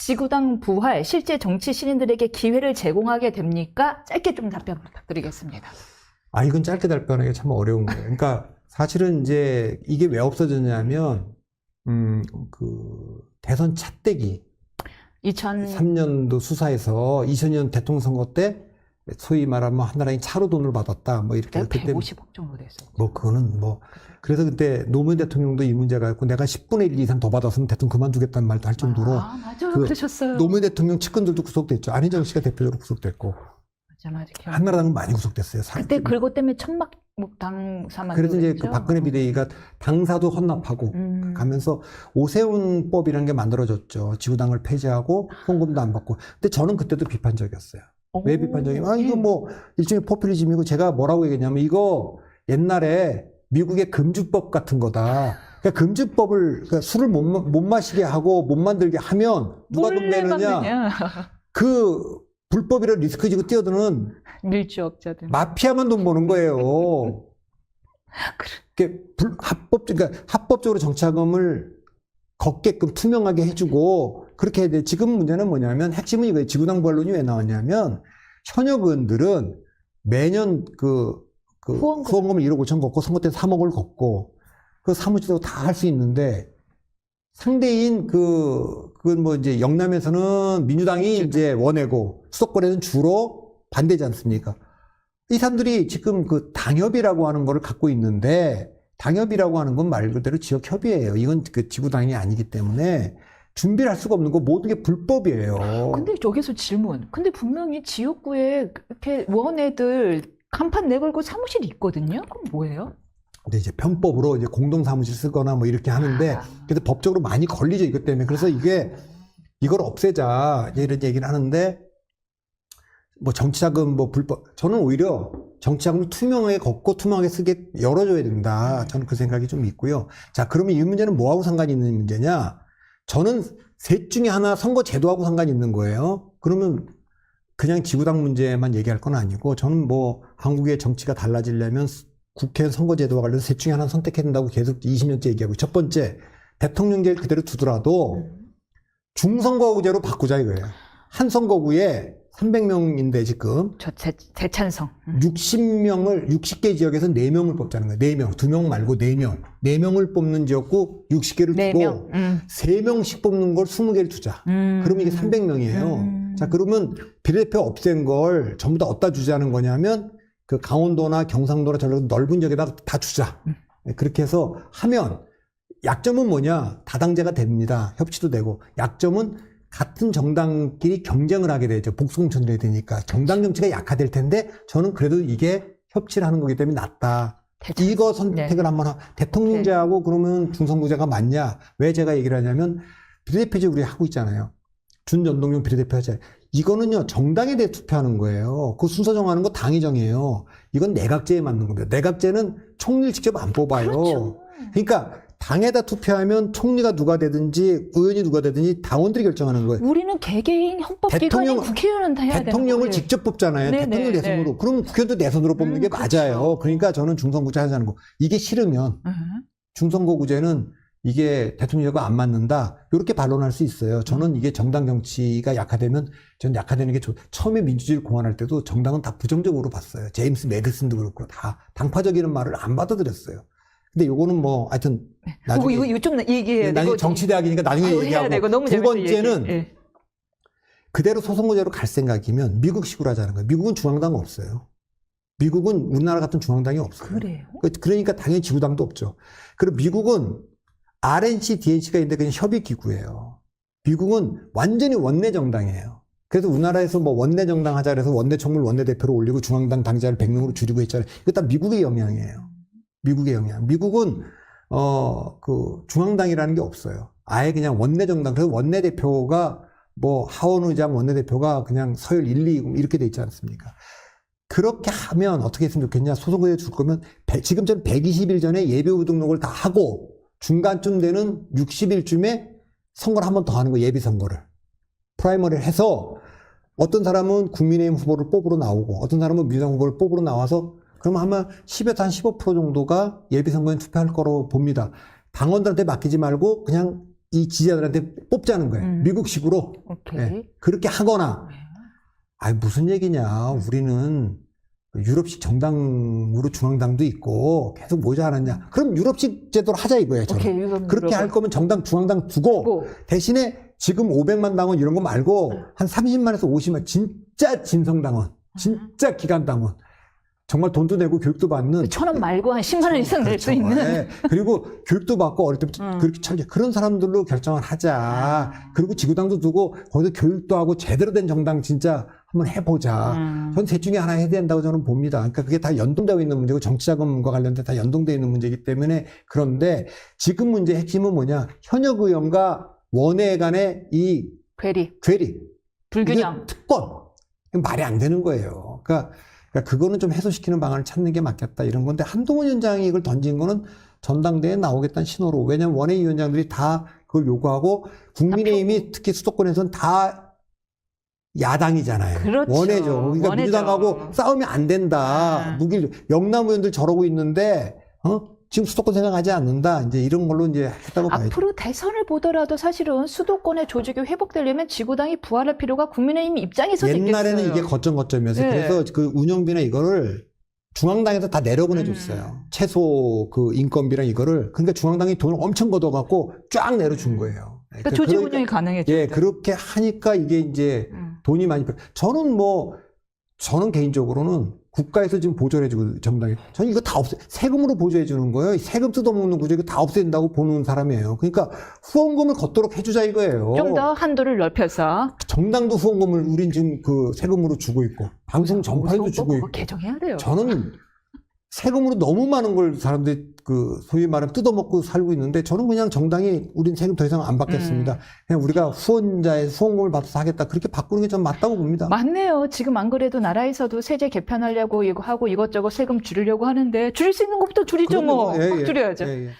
지구당 부활, 실제 정치 신인들에게 기회를 제공하게 됩니까? 짧게 좀 답변 부탁드리겠습니다. 이건 짧게 답변하기가 참 어려운 거예요. 그러니까 사실은 이제 이게 왜 없어졌냐면, 대선 차떼기. 2003년도 수사에서 2000년 대통령 선거 때 소위 말하면 한나라당이 차로 돈을 받았다. 뭐 이렇게. 150억 정도 됐어. 그거는 그래서 그때 노무현 대통령도 이 문제가 있고 내가 10분의 1 이상 더 받았으면 대통령 그만두겠다는 말도 할 정도로. 맞아요. 그러셨어요. 노무현 대통령 측근들도 구속됐죠. 안희정 씨가 대표적으로 구속됐고. 맞아. 한나라당은 많이 구속됐어요. 그때 그거 때문에 천막당 사만. 그래서 이제 그 박근혜 비대위가 당사도 헌납하고 가면서 오세훈법이라는 게 만들어졌죠. 지구당을 폐지하고 후원금도 안 받고. 근데 저는 그때도 비판적이었어요. 왜 비판적이냐면 이거 일종의 포퓰리즘이고 제가 뭐라고 얘기했냐면 이거 옛날에 미국의 금주법 같은 거다. 그러니까 금주법을 술을 못 마시게 하고 못 만들게 하면 누가 돈 내느냐. 그 불법이라 리스크 지고 뛰어드는 밀주업자들. 마피아만 돈 버는 거예요. 그러니까 합법적으로 정치자금을 걷게끔 투명하게 해주고 그렇게 해야 돼. 지금 문제는 뭐냐면 핵심은 이거예요. 지구당 부활론이 왜 나왔냐면 현역 의원들은 매년 후원금을 1억 5천 걷고 선거 때 3억을 걷고 그 사무실도 다 할 수 있는데 상대인 이제 영남에서는 민주당이 이제 원외고 수도권에는 주로 반대지 않습니까? 이 사람들이 지금 당협이라고 하는 거를 갖고 있는데 당협이라고 하는 건 말 그대로 지역협의예요. 이건 지구당이 아니기 때문에 준비를 할 수가 없는 거 모든 게 불법이에요. 근데 여기서 질문. 근데 분명히 지역구에 이렇게 원애들 간판 내걸고 사무실이 있거든요. 그럼 뭐예요? 근데 이제 편법으로 이제 공동 사무실 쓰거나 뭐 이렇게 하는데 그래서 법적으로 많이 걸리죠 이것 때문에. 그래서 이걸 없애자 이런 얘기를 하는데 정치자금 불법. 저는 오히려 정치자금을 투명하게 걷고 투명하게 쓰게 열어줘야 된다. 저는 그 생각이 좀 있고요. 자, 그러면 이 문제는 뭐하고 상관이 있는 문제냐? 저는 셋 중에 하나 선거 제도하고 상관이 있는 거예요. 그러면 그냥 지구당 문제만 얘기할 건 아니고 저는 한국의 정치가 달라지려면 국회 선거제도와 관련해서 셋 중에 하나 선택해야 된다고 계속 20년째 얘기하고 첫 번째 대통령제를 그대로 두더라도 중선거구제로 바꾸자 이거예요. 한 선거구에 300명인데 지금 재찬성 60개 지역에서 4명을 뽑자는 거예요. 4명, 2명 말고 4명. 4명을 뽑는 지역구 60개를 두고 3명씩 뽑는 걸 20개를 두자. 그러면 이게 300명이에요. 자, 그러면 비례대표 없앤 걸 전부 다 어디다 주자는 거냐면 강원도나 경상도나 전라도 넓은 지역에다 다 주자. 그렇게 해서 하면 약점은 뭐냐? 다당제가 됩니다. 협치도 되고. 약점은 같은 정당끼리 경쟁을 하게 되죠. 복수공천을 해야 되니까. 정당 정치가 약화될 텐데 저는 그래도 이게 협치를 하는 거기 때문에 낫다. 이거 선택을 한번 대통령제하고 그러면 중선구제가 맞냐? 왜 제가 얘기를 하냐면 비례대표제 우리 하고 있잖아요. 준연동형 비례대표 하잖아요. 이거는요, 정당에 대해 투표하는 거예요. 그 순서 정하는 거 당이 정해요. 이건 내각제에 맞는 겁니다. 내각제는 총리를 직접 안 뽑아요. 그렇죠. 그러니까 당에다 투표하면 총리가 누가 되든지 의원이 누가 되든지 당원들이 결정하는 거예요. 우리는 개개인 헌법기관인 국회의원은 다 해야 되는 대통령을 직접 뽑잖아요. 대통령 내선으로. 그럼 국회의원도 내선으로 뽑는 게 맞아요. 그러니까 저는 중선구제 하자는 거. 이게 싫으면 중선거구제는 이게 대통령제가 안 맞는다. 이렇게 반론할 수 있어요. 저는 이게 정당 정치가 약화되면 전 약화되는 게 처음에 민주주의를 공언할 때도 정당은 다 부정적으로 봤어요. 제임스 메디슨도 그렇고 다 당파적이라는 말을 안 받아들였어요. 근데 요거는 하여튼 나중에 이거 좀 얘기해야 되고 나중에 정치대학이니까 나중에 얘기하고 너무 두 번째는 그대로 소선거제로 갈 생각이면 미국식으로 하자는 거예요. 미국은 중앙당 없어요. 미국은 우리나라 같은 중앙당이 없어요. 그래요? 그러니까 당연히 지구당도 없죠. 그리고 미국은 RNC, DNC가 있는데 그냥 협의기구예요. 미국은 완전히 원내 정당이에요. 그래서 우리나라에서 원내 정당 하자 그래서 원내 총무를 원내대표로 올리고 중앙당 당자를 100명으로 줄이고 했잖아요. 이거 다 미국의 영향이에요. 미국의 영향. 미국은 중앙당이라는 게 없어요. 아예 그냥 원내 정당. 그래서 원내대표가 하원 의장 원내대표가 그냥 서열 1, 2 이렇게 돼 있지 않습니까? 그렇게 하면 어떻게 했으면 좋겠냐? 소선거제 줄 거면 지금처럼 120일 전에 예비후보 등록을 다 하고 중간쯤 되는 60일쯤에 선거를 한 번 더 하는 거예요. 예비선거를. 프라이머리를 해서 어떤 사람은 국민의힘 후보를 뽑으러 나오고 어떤 사람은 민주당 후보를 뽑으러 나와서 그러면 아마 10에서 한 15% 정도가 예비선거에 투표할 거로 봅니다. 당원들한테 맡기지 말고 그냥 이 지지자들한테 뽑자는 거예요. 미국식으로. 오케이. 예, 그렇게 하거나, 아이, 무슨 얘기냐. 우리는 유럽식 정당으로 중앙당도 있고 계속 모자 않았냐. 그럼 유럽식 제도로 하자 이거예요. 저는. 오케이. 이건 그렇게 할 거면 정당, 중앙당 두고 대신에 지금 500만 당원 이런 거 말고 한 30만에서 50만 진짜 진성당원, 진짜 기간당원. 정말 돈도 내고 교육도 받는 1,000원 말고 한 10만 원 이상 낼 수 그렇죠. 있는. 예. 그리고 교육도 받고 어릴 때부터 그렇게 철저 그런 사람들로 결정을 하자. 그리고 지구당도 두고 거기서 교육도 하고 제대로 된 정당 진짜 한번 해보자. 전 셋 중에 하나 해야 된다고 저는 봅니다. 그러니까 그게 다 연동되어 있는 문제고 정치자금과 관련된 다 연동되어 있는 문제이기 때문에 그런데 지금 문제의 핵심은 뭐냐. 현역 의원과 원외 간의 이 괴리, 이게 불균형. 특권. 이건 말이 안 되는 거예요. 그러니까 그거는 좀 해소시키는 방안을 찾는 게 맞겠다 이런 건데 한동훈 위원장이 이걸 던진 거는 전당대회에 나오겠다는 신호로 왜냐하면 원외위원장들이 다 그걸 요구하고 국민의힘이 특히 수도권에서는 다 야당이잖아요. 그렇죠. 원외죠. 그러니까 원외죠. 민주당하고 싸우면 안 된다. 영남 의원들 저러고 있는데 지금 수도권 생각하지 않는다. 이제 이런 걸로 이제 했다고 봐야죠. 앞으로 대선을 보더라도 사실은 수도권의 조직이 회복되려면 지구당이 부활할 필요가 국민의힘 입장에서도 옛날에는 있겠어요. 이게 거점이었어요. 네. 그래서 그 운영비나 이거를 중앙당에서 다 내려보내줬어요. 최소 그 인건비랑 이거를. 그러니까 중앙당이 돈을 엄청 걷어갖고 쫙 내려준 거예요. 그러니까 조직 운영이 가능해졌죠. 예, 그렇게 하니까 이게 이제 돈이 많이 저는 개인적으로는 국가에서 지금 보조해주고 정당에 저는 이거 다 세금으로 보조해주는 거예요. 세금 뜯어먹는 구조 이거 다 없앤다고 보는 사람이에요. 그러니까 후원금을 걷도록 해주자 이거예요. 좀 더 한도를 넓혀서 정당도 후원금을 우린 지금 그 세금으로 주고 있고 방송 전파에도 주고 있고 개정해야 돼요. 저는 세금으로 너무 많은 걸 사람들이 그 소위 말하면 뜯어먹고 살고 있는데 저는 그냥 정당이 우린 세금 더 이상 안 받겠습니다. 그냥 우리가 후원자의 후원금을 받아서 하겠다. 그렇게 바꾸는 게 전 맞다고 봅니다. 맞네요. 지금 안 그래도 나라에서도 세제 개편하려고 이거 하고 이것저것 세금 줄이려고 하는데 줄일 수 있는 것부터 줄이죠 뭐. 예, 확 예. 줄여야죠. 예, 예.